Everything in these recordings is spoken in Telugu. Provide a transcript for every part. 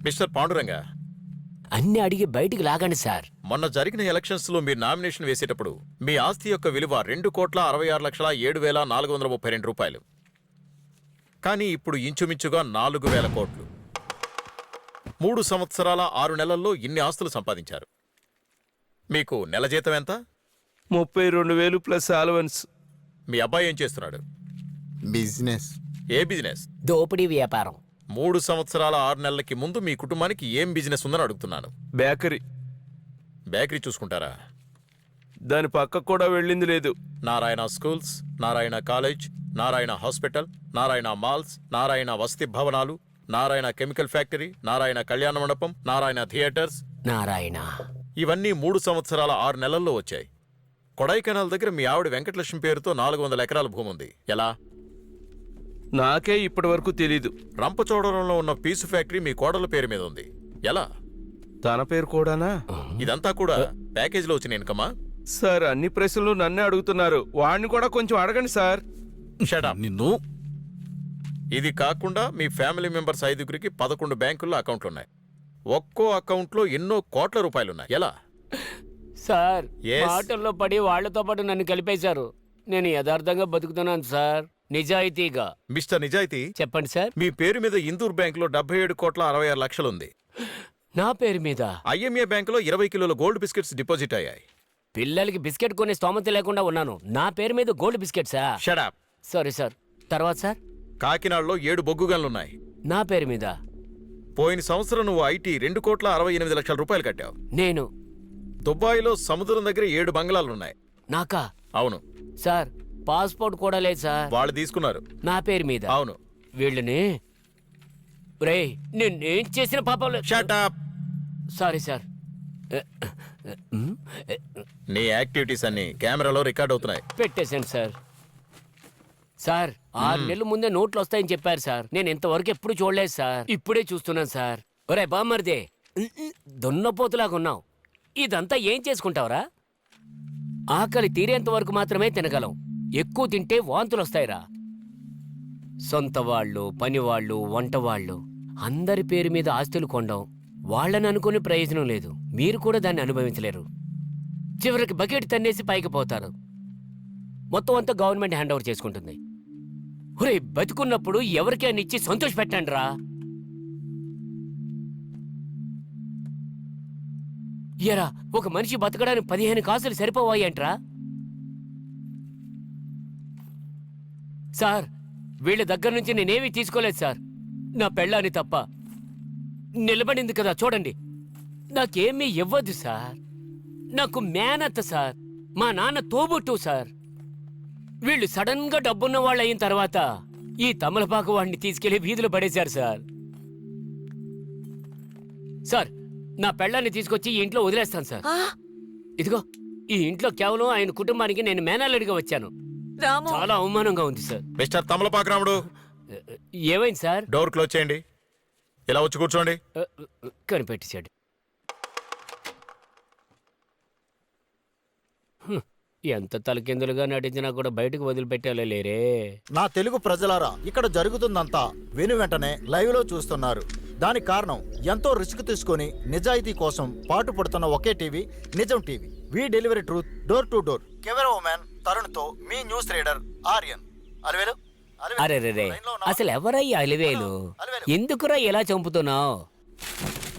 మిస్టర్ పాండురంగ, అన్ని అడిగి బయటికి లాగండి సార్. మొన్న జరిగిన ఎలక్షన్స్ లో మీరు నామినేషన్ వేసేటప్పుడు మీ ఆస్తి యొక్క విలువ 2,66,07,432 రూపాయలు. కానీ ఇప్పుడు ఇంచుమించుగా 4,000 కోట్లు. 3 సంవత్సరాల 6 నెలల్లో ఇన్ని ఆస్తులు సంపాదించారు. మీకు నెల జీతం ఎంత? 32,000 ప్లస్ అలవెన్స్. మీ అబ్బాయి ఏం చేస్తున్నాడు? బిజినెస్. ఏ బిజినెస్? దోపిడీ వ్యాపారం. 3 సంవత్సరాల 6 నెలలకి ముందు మీ కుటుంబానికి ఏం బిజినెస్ ఉందని అడుగుతున్నాను. బేకరీ. బేకరీ చూసుకుంటారా? దాని పక్కకు కూడా వెళ్ళింది లేదు. Narayana schools, Narayana college, Narayana hospital, Narayana malls, Narayana వసతి భవనాలు, నారాయణ కెమికల్ ఫ్యాక్టరీ, నారాయణ కళ్యాణ మండపం, నారాయణ థియేటర్స్. నారాయణ. ఇవన్నీ 3 సంవత్సరాల 6 నెలల్లో వచ్చాయి. కొడైకెనాల్ దగ్గర మీ ఆవిడ వెంకటలక్ష్మి పేరుతో 400 ఎకరాల భూమి ఉంది. ఎలా? నాకే ఇప్పటి వరకు తెలీదు. రంపచోడవరంలో ఉన్న పీసు ఫ్యాక్టరీ మీ కోడల పేరు మీద ఉంది. ఎలా? తన పేరు కూడానా? ఇదంతా కూడా ప్యాకేజీలో వచ్చిన ఇన్కమా? సార్, అన్ని ప్రశ్నలు నన్నే అడుగుతున్నారు. వాడిని కూడా కొంచెం అడగండి సార్. Shut up. నిన్ను ఇది కాకుండా మీ ఫ్యామిలీ మెంబర్స్ 5గురికి 11 బ్యాంకుల్లో అకౌంట్లున్నాయి. ఒక్కో అకౌంట్లో ఎన్నో కోట్ల రూపాయలున్నాయి. ఎలా? Sir, Yes. మాటల్లో పడి వాళ్లతో పాటు నన్ను కలిపేశారు. నేను యథార్థంగా బతుకుతున్నాను సార్, నిజాయితీగా. మిస్టర్ నిజాయితీ, చెప్పండి సార్. మీ పేరు మీద ఇందూర్ బ్యాంకులో 77,66,00,000 ఉంది. నా పేరు మీద ఐఎంఏ బ్యాంకులో 20 కిలోల గోల్డ్ బిస్కెట్స్ డిపాజిట్ అయ్యాయి. పిల్లలకి బిస్కెట్ కొనే స్తోమత లేకుండా ఉన్నాను. నా పేరు మీద గోల్డ్ బిస్కెట్సా? Shut up. Sorry sir. తర్వాత సార్, కాకినాడలో 7 బొగ్గు గన్లున్నాయి. నా పేరు మీద. పోయిన సంవత్సరం నువ్వు ఐటీ 2,68,00,000 రూపాయలు కట్టావు. నేను. దుబాయ్లో సముద్రం దగ్గర 7 బంగ్లాలున్నాయి. నాకా? అవును. సార్, పాస్పోర్ట్ కూడా లేదు సార్. వాళ్ళు తీసుకున్నారు. నా పేరు మీద. అవును. వీళ్ళని రేయ్, నేనేం చేసిన పాపం లేదు. Shut up. Sorry sir. నీ యాక్టివిటీస్ అన్ని కెమెరాలో రికార్డ్ అవుతున్నాయి. పెట్టేశాను సార్. సార్, 6 నెలల ముందే నోట్లు వస్తాయని చెప్పారు సార్. నేను ఇంతవరకు ఎప్పుడు చూడలేదు సార్. ఇప్పుడే చూస్తున్నాను సార్. ఒరే బామ్మర్దే, దున్నపోతులాగా ఉన్నావు. ఇదంతా ఏం చేసుకుంటావురా? ఆకలి తీరేంత వరకు మాత్రమే తినగలం. ఎక్కువ తింటే వాంతులు వస్తాయిరా. సొంత వాళ్ళు, పనివాళ్ళు, వంటవాళ్ళు అందరి పేరు మీద ఆస్తులు కొండం. వాళ్ళని అనుకునే ప్రయోజనం లేదు. మీరు కూడా దాన్ని అనుభవించలేరు. చివరికి బకెట్ తన్నేసి పైకి పోతారు. మొత్తం అంతా గవర్నమెంట్ హ్యాండ్ ఓవర్ చేసుకుంటుంది. ఒరే, బతుకున్నప్పుడు ఎవరికైనా ఇచ్చి సంతోష పెట్టండి రా. ఎరా, ఒక మనిషి బతకడానికి 15 కాసులు సరిపోవాయి అంట్రా. సార్, వీళ్ళ దగ్గర నుంచి నేనేమీ తీసుకోలేదు సార్. నా పెళ్ళాన్ని తప్ప. నిలబడింది కదా చూడండి. నాకేమీ ఇవ్వదు సార్. నాకు మేనత్త సార్. మా నాన్న తోబుట్టు సార్. వీళ్ళు సడన్ గా డబ్బున్న వాళ్ళు అయిన తర్వాత ఈ తమలపాకు వాడిని తీసుకెళ్లి వీధిలో పడేశారు సార్. సార్, నా పెళ్ళాన్ని తీసుకొచ్చి ఈ ఇంట్లో వదిలేస్తాను సార్. ఇదిగో, ఈ ఇంట్లో కేవలం ఆయన కుటుంబానికి నేను మేనల్లుడిగా వచ్చాను. చాలా అవమానంగా ఉంది సార్. మిస్టర్ తమలపాకు రాముడు, ఏమైంది సార్? డోర్ క్లోజ్ చేయండి. ఇలా వచ్చి కూర్చోండి. కనిపెట్టేశాడు. ఎంత తలకిందులుగా నటించినా కూడా బయటకు వదిలిపెట్టాలే లేరే. నా తెలుగు ప్రజలారా, ఇక్కడ జరుగుతుందంతా వెను వెంటనే లైవ్ లో చూస్తున్నారు. దానికి కారణం ఎంతో రిస్క్ తీసుకొని నిజాయితీ కోసం పాటు పడుతున్న ఒకే టీవీ, నిజం TV. We delivery truth door to door. Camera woman Tarun తో మీ న్యూస్ రీడర్ ఆర్యన్. అలివేలు. అరే రే, అసలు ఎవరయ్యా అలివేలు? ఎందుకురా ఎలా చంపుతున్నావు?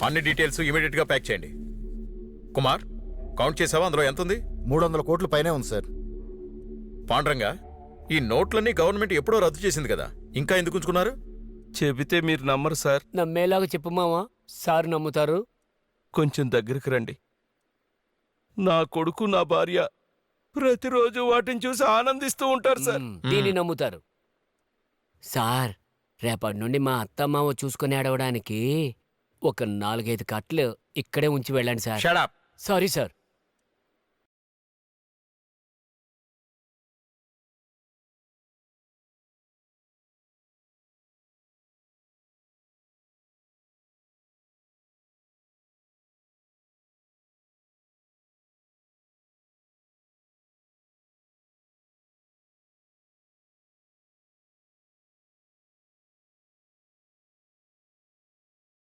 అన్ని డీటెయిల్స్ ఇమీడియట్ గా ప్యాక్ చేయండి. కుమార్, కౌంట్ చేసావా? అందులో ఎంత ఉంది? 300 కోట్ల పైనే ఉంది సార్. పాండ్రంగా, ఈ నోట్లన్నీ గవర్నమెంట్ ఎప్పుడో రద్దు చేసింది కదా, ఇంకా ఎందుకు ఉంచుకున్నారు? చెబితే మీరు నమ్మరు సార్. నమ్మేలాగా చెప్పు మావా. సార్ నమ్ముతారు. కొంచెం దగ్గరికి రండి. నా కొడుకు, నా భార్య ప్రతిరోజు వాటిని చూసి ఆనందిస్తూ ఉంటారు సార్. దీన్ని నమ్ముతారు. సార్, రేపటి నుండి మా అత్తమ్మావ చూసుకుని ఆడవడానికి ఒక 4-5 కట్లు ఇక్కడే ఉంచి వెళ్ళండి sir. Shut up. Sorry sir.